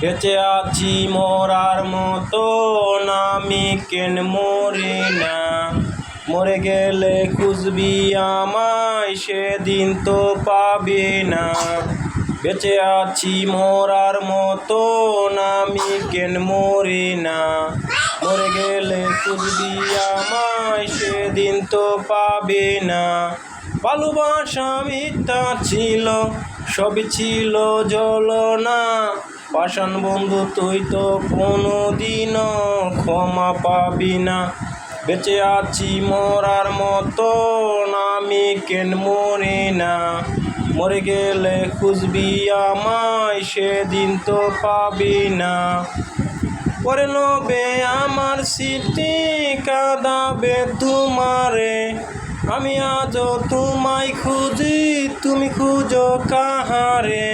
বেঁচে আছি মরার মতো আমি কেন মরি না। মরে গেলে খুঁজবি আমায় সেদিন তো পাবি না। বেঁচে আছি মরার মতো আমি কেন মরি না। মরে গেলে খুঁজবি আমায় সেদিন তো পাবি না। ভালোবাসা মিথ্যা ছিল, সবই ছিল জ্বলনা। পাষাণ বন্ধু তুই তো কোনোদিনও ক্ষমা পাবি না। বেঁচে আছি মরার মতো আমি কেন মরি না। মরে গেলে খুঁজবি আমায় সেদিন তো পাবি না। পরে নেবে আমার স্মৃতি কাঁদাবে তোমারে। আমি আজও তোমায় খুঁজি, তুমি খুঁজো কাহারে।